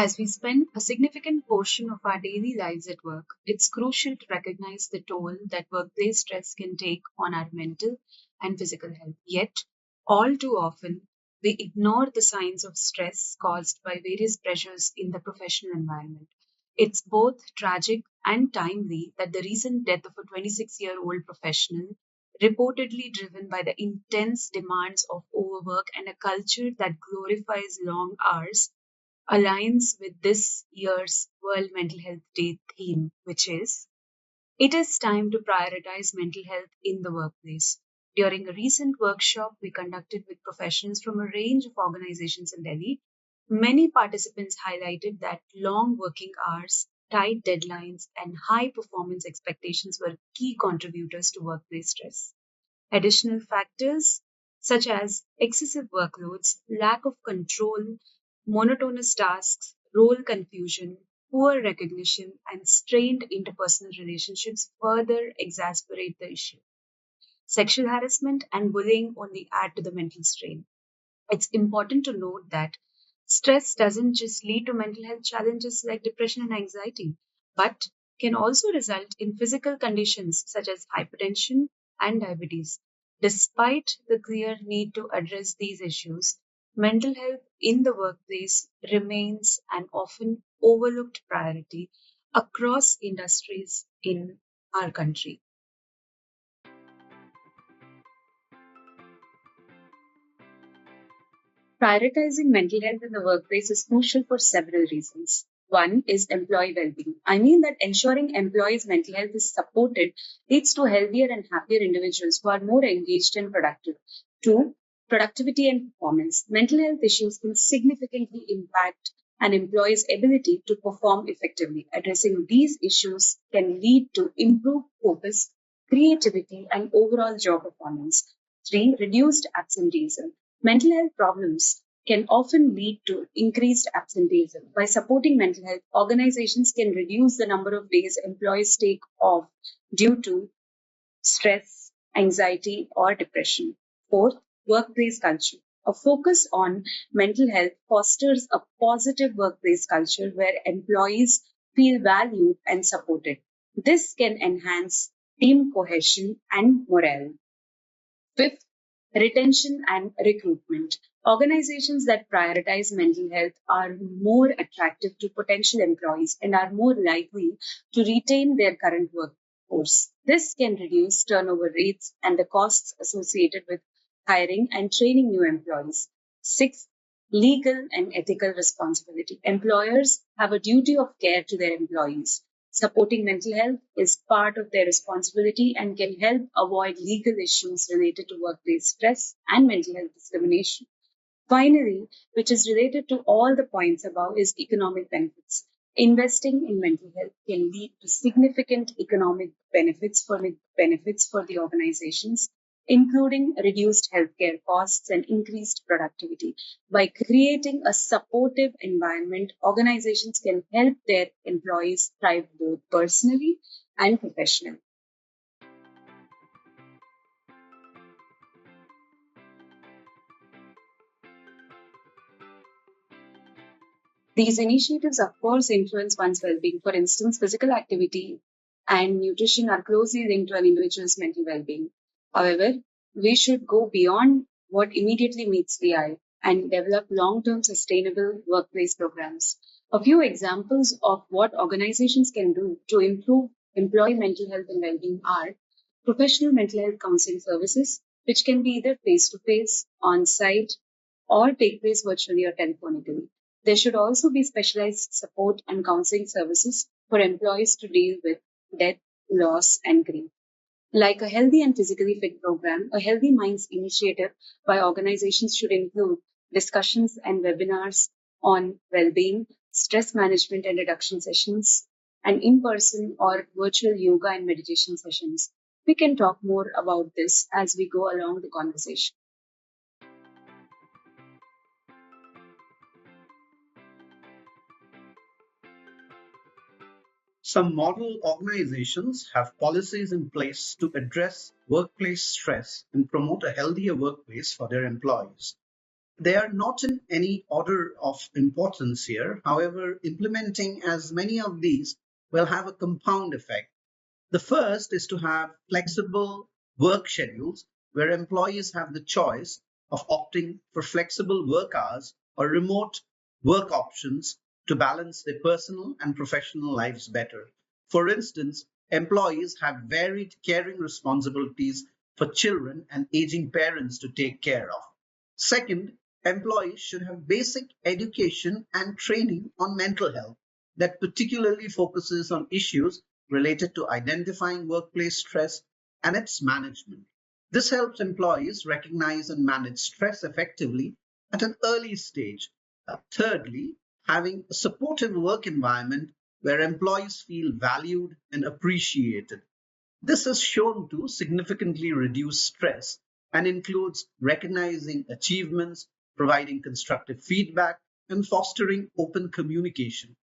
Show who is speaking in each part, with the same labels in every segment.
Speaker 1: As we spend a significant portion of our daily lives at work, it's crucial to recognize the toll that workplace stress can take on our mental and physical health. Yet, all too often, we ignore the signs of stress caused by various pressures in the professional environment. It's both tragic and timely that the recent death of a 26-year-old professional, reportedly driven by the intense demands of overwork and a culture that glorifies long hours, aligns with this year's World Mental Health Day theme, which is it is time to prioritize mental health in the workplace. During a recent workshop we conducted with professionals from a range of organizations in Delhi, many participants highlighted that long working hours, tight deadlines, and high performance expectations were key contributors to workplace stress. Additional factors such as excessive workloads, lack of control, monotonous tasks, role confusion, poor recognition, and strained interpersonal relationships further exacerbate the issue. Sexual harassment and bullying only add to the mental strain. It's important to note that stress doesn't just lead to mental health challenges like depression and anxiety, but can also result in physical conditions such as hypertension and diabetes. Despite the clear need to address these issues, mental health in the workplace remains an often overlooked priority across industries in our country. Prioritizing mental health in the workplace is crucial for several reasons. One is employee well-being. I mean that ensuring employees' mental health is supported leads to healthier and happier individuals who are more engaged and productive. Two, productivity and performance. Mental health issues can significantly impact an employee's ability to perform effectively. Addressing these issues can lead to improved focus, creativity, and overall job performance. Three, reduced absenteeism. Mental health problems can often lead to increased absenteeism. By supporting mental health, organizations can reduce the number of days employees take off due to stress, anxiety, or depression. Fourth, workplace culture. A focus on mental health fosters a positive workplace culture where employees feel valued and supported. This can enhance team cohesion and morale. Fifth, retention and recruitment. Organizations that prioritize mental health are more attractive to potential employees and are more likely to retain their current workforce. This can reduce turnover rates and the costs associated with hiring and training new employees. Sixth, legal and ethical responsibility. Employers have a duty of care to their employees. Supporting mental health is part of their responsibility and can help avoid legal issues related to workplace stress and mental health discrimination. Finally, which is related to all the points above, is economic benefits. Investing in mental health can lead to significant economic benefits for the organizations, including reduced healthcare costs and increased productivity. By creating a supportive environment, organizations can help their employees thrive both personally and professionally. These initiatives, of course, influence one's well being. For instance, physical activity and nutrition are closely linked to an individual's mental well being. However, we should go beyond what immediately meets the eye and develop long term sustainable workplace programs. A few examples of what organizations can do to improve employee mental health and well being are professional mental health counseling services, which can be either face to face, on site, or take place virtually or telephonically. There should also be specialized support and counseling services for employees to deal with death, loss, and grief. Like a healthy and physically fit program, a Healthy Minds initiative by organizations should include discussions and webinars on well being, stress management and reduction sessions, and in person or virtual yoga and meditation sessions. We can talk more about this as we go along the conversation.
Speaker 2: Some model organizations have policies in place to address workplace stress and promote a healthier workplace for their employees. They are not in any order of importance here. However, implementing as many of these will have a compound effect. The first is to have flexible work schedules where employees have the choice of opting for flexible work hours or remote work options to balance their personal and professional lives better. For instance, employees have varied caring responsibilities for children and aging parents to take care of. Second, employees should have basic education and training on mental health that particularly focuses on issues related to identifying workplace stress and its management. This helps employees recognize and manage stress effectively at an early stage. Thirdly, having a supportive work environment where employees feel valued and appreciated. This is shown to significantly reduce stress and includes recognizing achievements, providing constructive feedback, and fostering open communication.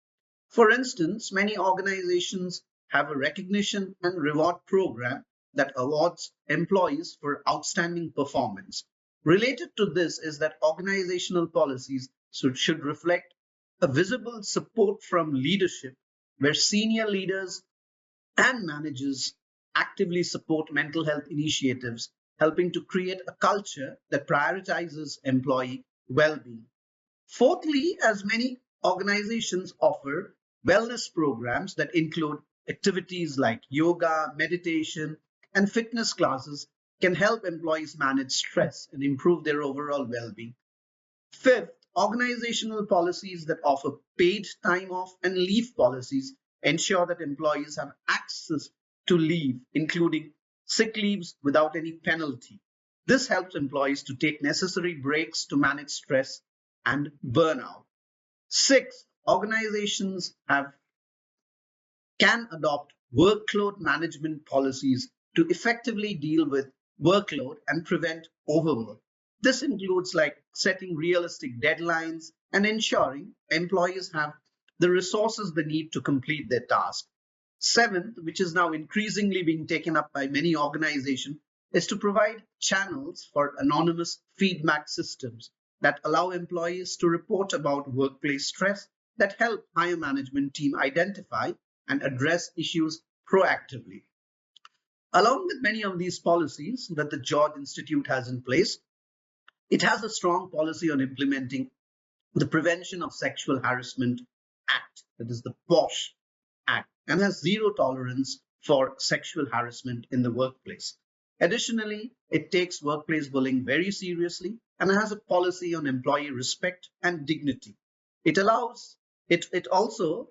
Speaker 2: For instance, many organizations have a recognition and reward program that awards employees for outstanding performance. Related to this is that organizational policies should reflect a visible support from leadership where senior leaders and managers actively support mental health initiatives, helping to create a culture that prioritizes employee well being. Fourthly, as many organizations offer wellness programs that include activities like yoga, meditation, and fitness classes, can help employees manage stress and improve their overall well being. Fifth, organizational policies that offer paid time off and leave policies ensure that employees have access to leave, including sick leaves without any penalty. This helps employees to take necessary breaks to manage stress and burnout. Sixth, organizations can adopt workload management policies to effectively deal with workload and prevent overwork. This includes like setting realistic deadlines and ensuring employees have the resources they need to complete their task. Seventh, which is now increasingly being taken up by many organizations, is to provide channels for anonymous feedback systems that allow employees to report about workplace stress that help higher management team identify and address issues proactively. Along with many of these policies that the George Institute has in place, it has a strong policy on implementing the Prevention of Sexual Harassment Act, that is the POSH Act, and has zero tolerance for sexual harassment in the workplace. Additionally, it takes workplace bullying very seriously and has a policy on employee respect and dignity. It also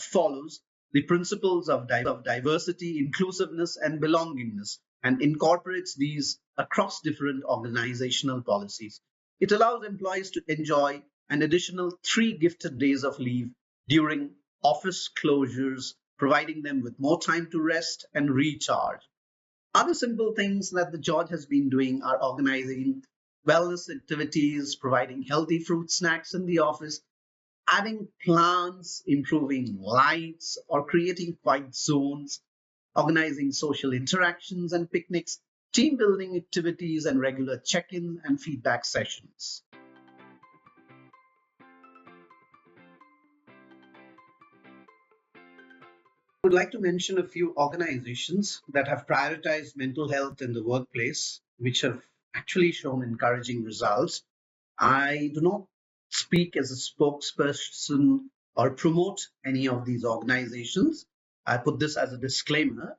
Speaker 2: follows the principles of diversity, inclusiveness, and belongingness, and incorporates these across different organizational policies. It allows employees to enjoy an additional 3 gifted days of leave during office closures, providing them with more time to rest and recharge. Other simple things that the George has been doing are organizing wellness activities, providing healthy fruit snacks in the office, adding plants, improving lights, or creating quiet zones, organizing social interactions and picnics, team building activities, and regular check in and feedback sessions. I would like to mention a few organizations that have prioritized mental health in the workplace, which have actually shown encouraging results. I do not speak as a spokesperson or promote any of these organizations. I put this as a disclaimer.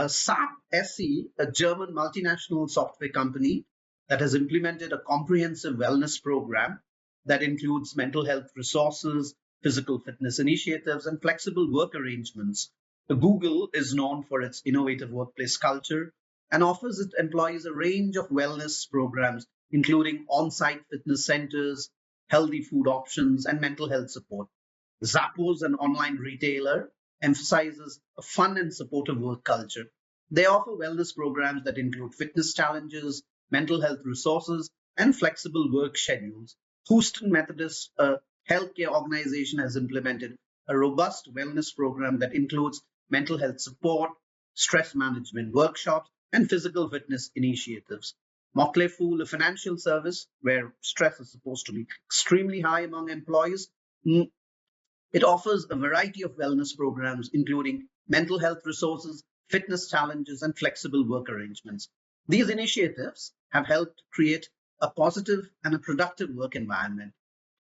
Speaker 2: SAP SE, a German multinational software company that has implemented a comprehensive wellness program that includes mental health resources, physical fitness initiatives, and flexible work arrangements. Google is known for its innovative workplace culture and offers its employees a range of wellness programs, including on site fitness centers, healthy food options, and mental health support. Zappos, an online retailer, emphasizes a fun and supportive work culture. They offer wellness programs that include fitness challenges, mental health resources, and flexible work schedules. Houston Methodist, a healthcare organization, has implemented a robust wellness program that includes mental health support, stress management workshops, and physical fitness initiatives. Motley Fool, a financial service where stress is supposed to be extremely high among employees. It offers a variety of wellness programs, including mental health resources, fitness challenges, and flexible work arrangements. These initiatives have helped create a positive and a productive work environment,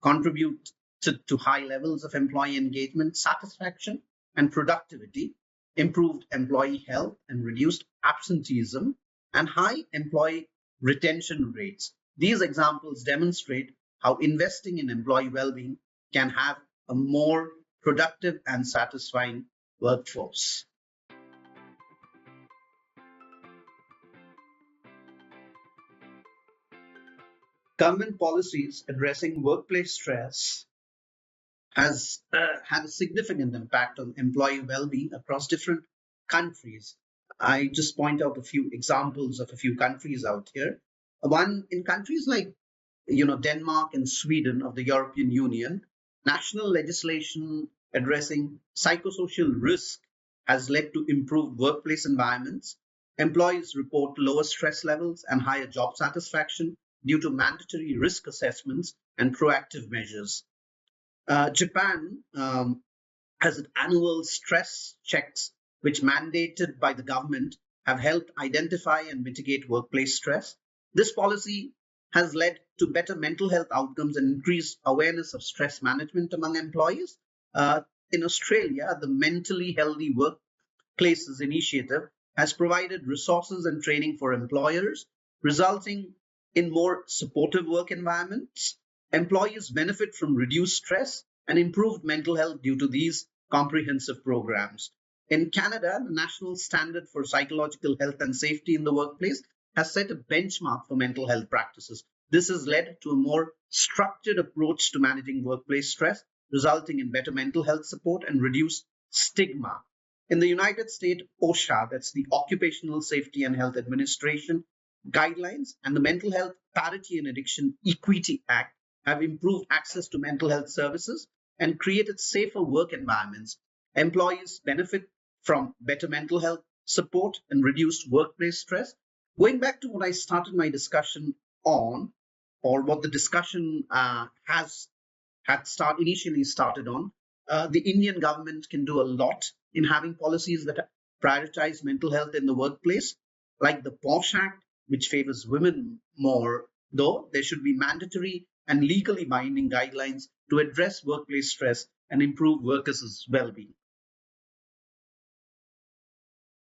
Speaker 2: contribute to high levels of employee engagement, satisfaction, and productivity, improved employee health, and reduced absenteeism, and high employee retention rates. These examples demonstrate how investing in employee well-being can have a more productive and satisfying workforce. Government policies addressing workplace stress has had a significant impact on employee well-being across different countries. I just point out a few examples of a few countries out here. One in countries like Denmark and Sweden of the European Union, national legislation addressing psychosocial risk has led to improved workplace environments. Employees report lower stress levels and higher job satisfaction due to mandatory risk assessments and proactive measures. Japan has annual stress checks, which mandated by the government have helped identify and mitigate workplace stress. This policy has led to better mental health outcomes and increased awareness of stress management among employees. Uh, in Australia, the Mentally Healthy Workplaces initiative has provided resources and training for employers, resulting in more supportive work environments. Employees benefit from reduced stress and improved mental health due to these comprehensive programs. In Canada, the National Standard for Psychological Health and Safety in the Workplace has set a benchmark for mental health practices. This has led to a more structured approach to managing workplace stress, resulting in better mental health support and reduced stigma. In the United States, OSHA, that's the Occupational Safety and Health Administration, guidelines and the Mental Health Parity and Addiction Equity Act have improved access to mental health services and created safer work environments. Employees benefit from better mental health support and reduced workplace stress. Going back to what I started my discussion on, or what the discussion initially started on, the Indian government can do a lot in having policies that prioritize mental health in the workplace, like the POSH Act, which favors women more, though there should be mandatory and legally binding guidelines to address workplace stress and improve workers' well-being.